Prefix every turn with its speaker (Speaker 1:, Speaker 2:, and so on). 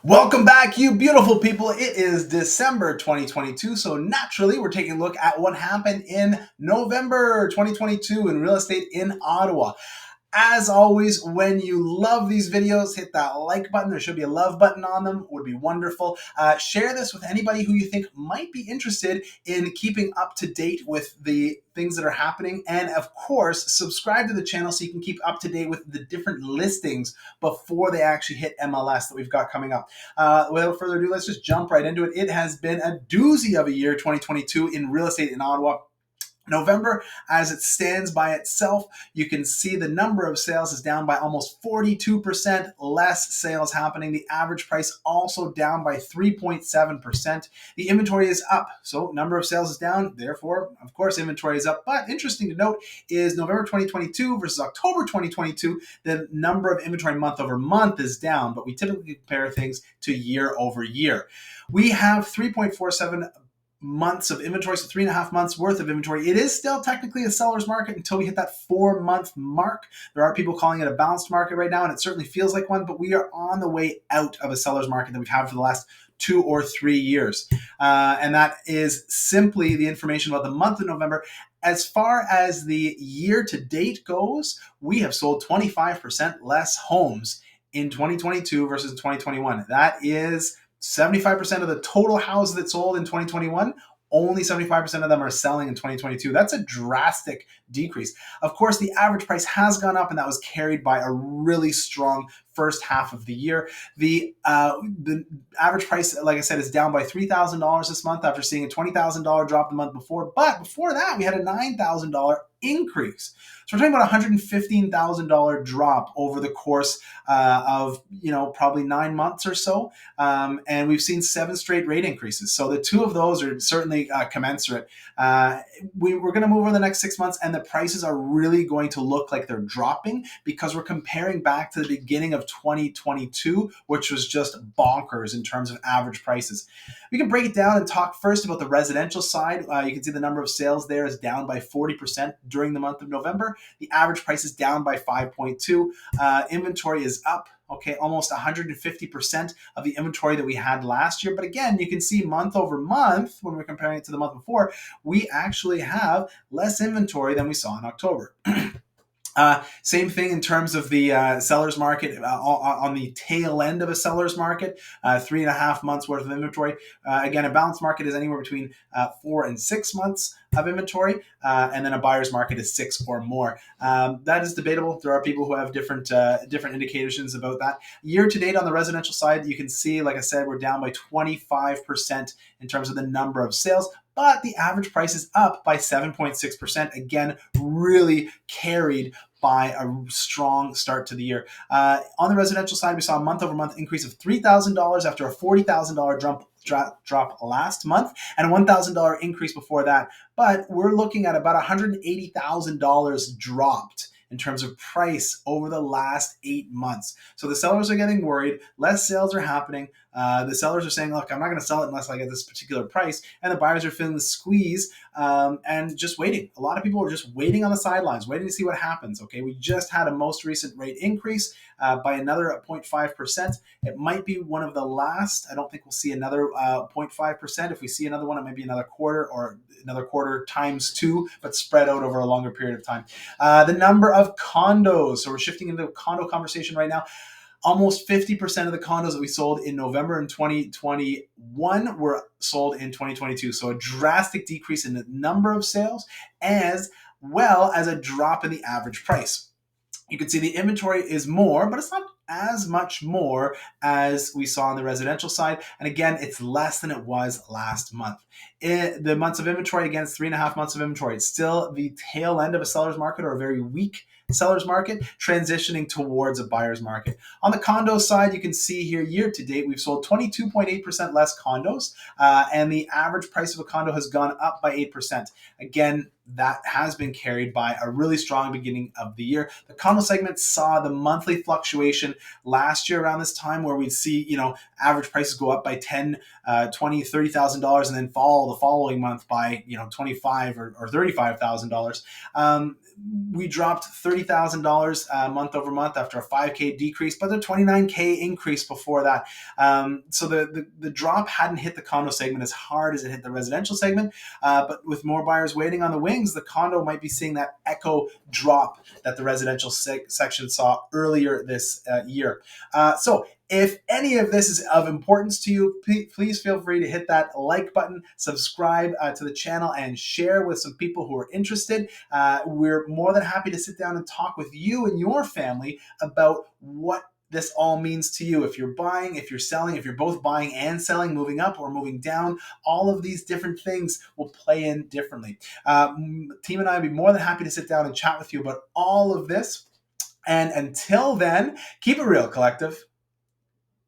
Speaker 1: Welcome back, you beautiful people. It is December 2022, so naturally we're taking a look at what happened in November 2022 in real estate in Ottawa. As always, when you love these videos, hit that like button. There should be a love button on them. Would be wonderful. Share this with anybody who you think might be interested in keeping up to date with the things that are happening. And of course, subscribe to the channel so you can keep up to date with the different listings before they actually hit MLS that we've got coming up. Without further ado, let's just jump right into it. It has been a doozy of a year, 2022, in real estate in Ottawa. November, as it stands by itself, you can see the number of sales is down by almost 42%, less sales happening. The average price also down by 3.7%. The inventory is up, so number of sales is down. Therefore, of course, inventory is up. But interesting to note is November 2022 versus October 2022, the number of inventory month over month is down, but we typically compare things to year over year. We have 3.47 months of inventory, so 3.5 months worth of inventory. It is still technically a seller's market until we hit that 4-month mark. There are people calling it a balanced market right now, and it certainly feels like one, but we are on the way out of a seller's market that we've had for the last 2 or 3 years. And that is simply the information about the month of November. As far as the year to date goes, we have sold 25% less homes in 2022 versus 2021. That is 75% of the total houses that sold in 2021, only 75% of them are selling in 2022. That's a drastic decrease. Of course, the average price has gone up, and that was carried by a really strong first half of the year. The average price, like I said, is down by $3,000 this month after seeing a $20,000 drop the month before. But before that, we had a $9,000 increase. So we're talking about a $115,000 drop over the course of probably 9 months or so, and we've seen 7 straight rate increases. So the two of those are certainly commensurate. We're going to move over the next 6 months, and the prices are really going to look like they're dropping because we're comparing back to the beginning of 2022, which was just bonkers in terms of average prices. We can break it down and talk first about the residential side. You can see the number of sales there is down by 40% during the month of November. The average price is down by 5.2. Inventory is up, okay, almost 150% of the inventory that we had last year. But again, you can see month over month, when we're comparing it to the month before, we actually have less inventory than we saw in October. Same thing in terms of the seller's market on the tail end of a seller's market, 3.5 months worth of inventory. Again, a balanced market is anywhere between 4 and 6 months of inventory, and then a buyer's market is 6 or more. That is debatable. There are people who have different indications about that. Year to date on the residential side, you can see, like I said, we're down by 25% in terms of the number of sales, but the average price is up by 7.6%. Again, really carried by a strong start to the year. On the residential side, we saw a month-over-month increase of $3,000 after a $40,000 drop last month and a $1,000 increase before that. But we're looking at about $180,000 dropped in terms of price over the last 8 months. So the sellers are getting worried. Less sales are happening. The sellers are saying, look, I'm not going to sell it unless I get this particular price. And the buyers are feeling the squeeze and just waiting. A lot of people are just waiting on the sidelines, waiting to see what happens. Okay, we just had a most recent rate increase by another 0.5%. It might be one of the last. I don't think we'll see another 0.5%. If we see another one, it might be another quarter or another quarter times 2, but spread out over a longer period of time. The number of condos. So we're shifting into the condo conversation right now. Almost 50% of the condos that we sold in November in 2021 were sold in 2022. So a drastic decrease in the number of sales as well as a drop in the average price. You can see the inventory is more, but it's not as much more as we saw on the residential side. And again, it's less than it was last month. The months of inventory, again, it's 3.5 months of inventory. It's still the tail end of a seller's market or a very weak seller's market, transitioning towards a buyer's market. On the condo side, you can see here year to date, we've sold 22.8% less condos, and the average price of a condo has gone up by 8%. Again, that has been carried by a really strong beginning of the year. The condo segment saw the monthly fluctuation last year around this time where we'd see, average prices go up by $10, $20, $30,000 and then fall the following month by, $25,000 or $35,000. we dropped $30,000 month over month after a 5K decrease, but a 29K increase before that. So the drop hadn't hit the condo segment as hard as it hit the residential segment, but with more buyers waiting on the wings, the condo might be seeing that echo drop that the residential section saw earlier this year. So if any of this is of importance to you, please feel free to hit that like button, subscribe to the channel, and share with some people who are interested. We're more than happy to sit down and talk with you and your family about what this all means to you. If you're buying, if you're selling, if you're both buying and selling, moving up or moving down, all of these different things will play in differently. Team and I would be more than happy to sit down and chat with you about all of this. And until then, keep it real, collective.